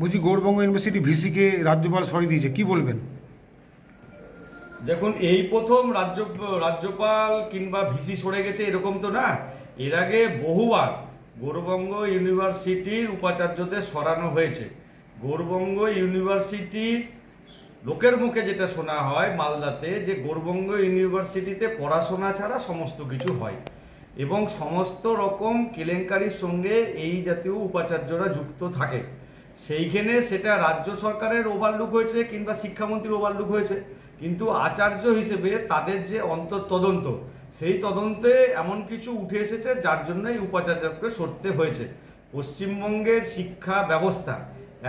বুঝি Gourbanga university VCK রাজ্যপাল সরিয়ে দিয়েছে, কি বলবেন? দেখুন, এই প্রথম রাজ্যপাল কিংবা ভিসি সরে গেছে এরকম তো না। এর আগে বহুবার গৌড়বঙ্গ ইউনিভার্সিটির উপাচার্যদের সরানো হয়েছে। গৌড়বঙ্গ ইউনিভার্সিটির লোকের মুখে যেটা শোনা হয় মালদাতে, যে গৌড়বঙ্গ ইউনিভার্সিটিতে পড়াশোনা ছাড়া সমস্ত কিছু হয় এবং সমস্ত রকম কেলেঙ্কারির সঙ্গে এই জাতীয় উপাচার্যরা যুক্ত থাকে। সেইখানে সেটা রাজ্য সরকারের ওভারলুক হয়েছে কিংবা শিক্ষামন্ত্রীর ওভারলুক হয়েছে, কিন্তু আচার্য হিসেবে তাদের যে তদন্ত, সেই তদন্তে এমন কিছু উঠে এসেছে যার জন্য এই উপাচার্যকে সরতে হয়েছে। পশ্চিমবঙ্গের শিক্ষা ব্যবস্থা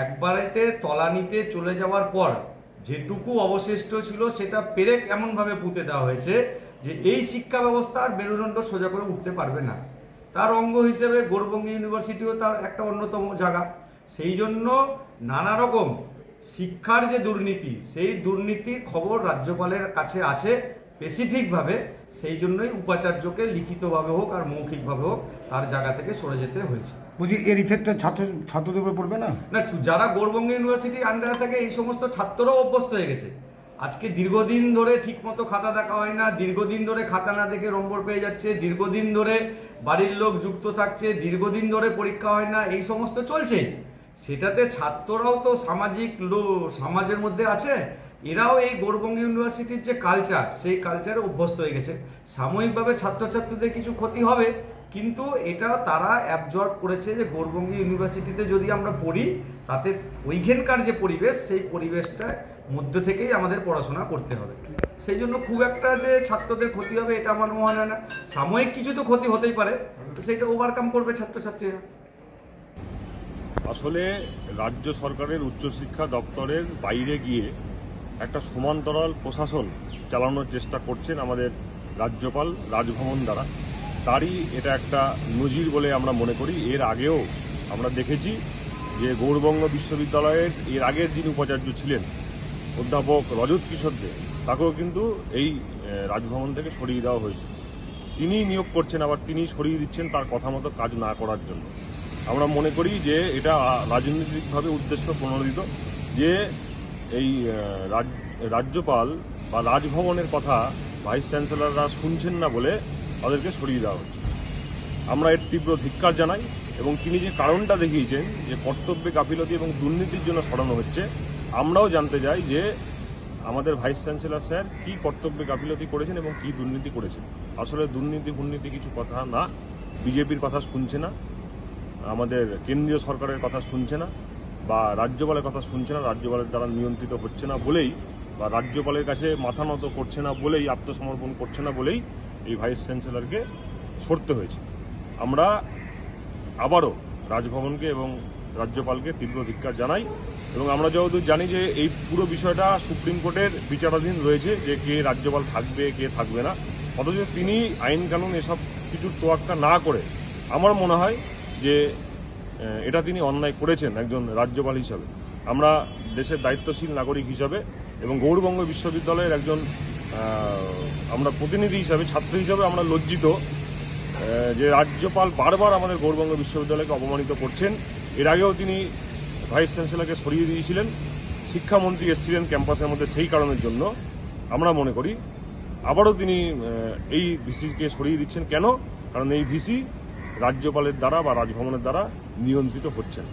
একবারেতে তলানিতে চলে যাওয়ার পর যেটুকু অবশিষ্ট ছিল সেটা পেরেক এমনভাবে পুঁতে দেওয়া হয়েছে যে এই শিক্ষা ব্যবস্থা আর মেরুদণ্ড সোজা করে উঠতে পারবে না। তার অঙ্গ হিসেবে গৌড়বঙ্গ ইউনিভার্সিটিও তার একটা অন্যতম জায়গা। সেই জন্য নানা রকম শিক্ষার যে দুর্নীতি, সেই দুর্নীতির খবর রাজ্যপালের কাছে আছে স্পেসিফিকভাবে। সেই জন্যই উপাচার্যকে লিখিতভাবে হোক আর মৌখিকভাবে হোক তার জায়গা থেকে সরে যেতে হয়েছে। বুঝি এর ইফেক্টটা ছাত্রদের উপর পড়বে না? না, যারা গৌড়বঙ্গ ইউনিভার্সিটির আন্ডারে থাকে এই সমস্ত ছাত্ররাও অভ্যস্ত হয়ে গেছে। আজকে দীর্ঘদিন ধরে ঠিকমতো খাতা দেখা হয় না, দীর্ঘদিন ধরে খাতা না দেখে নম্বর পেয়ে যাচ্ছে, দীর্ঘদিন ধরে বাড়ির লোক যুক্ত থাকছে, দীর্ঘদিন ধরে পরীক্ষা হয় না, এই সমস্ত চলছেই। সেটাতে ছাত্ররাও তো সমাজের মধ্যে আছে, এরাও এই গৌড়বঙ্গ ইউনিভার্সিটির যে কালচার, সেই কালচারে অভ্যস্ত হয়ে গেছে। সাময়িকভাবে ছাত্রছাত্রীদের কিছু ক্ষতি হবে, কিন্তু এটা তারা অ্যাবজর্ব করেছে যে গৌড়বঙ্গ ইউনিভার্সিটিতে যদি আমরা পড়ি তাতে ওইখানকার যে পরিবেশ, সেই পরিবেশটা মধ্য থেকেই আমাদের পড়াশোনা করতে হবে। সেই জন্য খুব একটা যে ছাত্রদের ক্ষতি হবে এটা আমার মনে হয় না। সাময়িক কিছু তো ক্ষতি হতেই পারে, সেটা ওভারকাম করবে ছাত্রছাত্রীরা। আসলে রাজ্য সরকারের উচ্চশিক্ষা দপ্তরের বাইরে গিয়ে একটা সমান্তরাল প্রশাসন চালানোর চেষ্টা করছেন আমাদের রাজ্যপাল রাজভবন দ্বারা। তারই এটা একটা নজির বলে আমরা মনে করি। এর আগেও আমরা দেখেছি যে গৌড়বঙ্গ বিশ্ববিদ্যালয়ের এর আগের যিনি উপাচার্য ছিলেন অধ্যাপক রজত কিশোর দে, তাকেও কিন্তু এই রাজভবন থেকে সরিয়ে দেওয়া হয়েছে। তিনি নিয়োগ করছেন, আবার তিনি সরিয়ে দিচ্ছেন তার কথা মতো কাজ না করার জন্য। আমরা মনে করি যে এটা রাজনৈতিকভাবে উদ্দেশ্য প্রণোদিত, যে এই রাজ্যপাল বা রাজভবনের কথা ভাইস চ্যান্সেলররা শুনছেন না বলে তাদেরকে সরিয়ে দেওয়া হচ্ছে। আমরা এর তীব্র ধিক্কার জানাই এবং তিনি যে কারণটা দেখিয়েছেন যে কর্তব্যে গাফিলতি এবং দুর্নীতির জন্য সরানো হচ্ছে, আমরাও জানতে চাই যে আমাদের ভাইস চ্যান্সেলর স্যার কী কর্তব্যে গাফিলতি করেছেন এবং কী দুর্নীতি করেছেন। আসলে দুর্নীতি কিছু কথা না, বিজেপির কথা শুনছে না, আমাদের কেন্দ্রীয় সরকারের কথা শুনছে না, বা রাজ্যপালের কথা শুনছে না, রাজ্যপালের দ্বারা নিয়ন্ত্রিত হচ্ছে না বলেই, বা রাজ্যপালের কাছে মাথা নত করছে না বলেই, আত্মসমর্পণ করছে না বলেই এই ভাইস চ্যান্সেলরকে সরতে হয়েছে। আমরা আবারও রাজভবনকে এবং রাজ্যপালকে তীব্র ধিক্কার জানাই এবং আমরা যতদূর জানি যে এই পুরো বিষয়টা সুপ্রিম কোর্টের বিচারাধীন রয়েছে, যে কে রাজ্যপাল থাকবে কে থাকবে না। অথচ তিনি আইন কানুন এসব কিছুর তোয়াক্কা না করে আমার মনে হয় যে এটা তিনি অন্যায় করেছেন একজন রাজ্যপাল হিসাবে। আমরা দেশের দায়িত্বশীল নাগরিক হিসাবে এবং গৌড়বঙ্গ বিশ্ববিদ্যালয়ের একজন আমরা প্রতিনিধি হিসাবে, ছাত্র হিসাবে আমরা লজ্জিত যে রাজ্যপাল বারবার আমাদের গৌড়বঙ্গ বিশ্ববিদ্যালয়কে অপমানিত করছেন। এর আগেও তিনি ভাইস চ্যান্সেলরকে সরিয়ে দিয়েছিলেন, শিক্ষামন্ত্রী এসেছিলেন ক্যাম্পাসের মধ্যে সেই কারণের জন্য। আমরা মনে করি আবারও তিনি এই ভিসিকে সরিয়ে দিচ্ছেন। কেন? কারণ এই ভিসি রাজ্যপালের দ্বারা বা রাজভবনের দ্বারা নিয়ন্ত্রিত হচ্ছেন।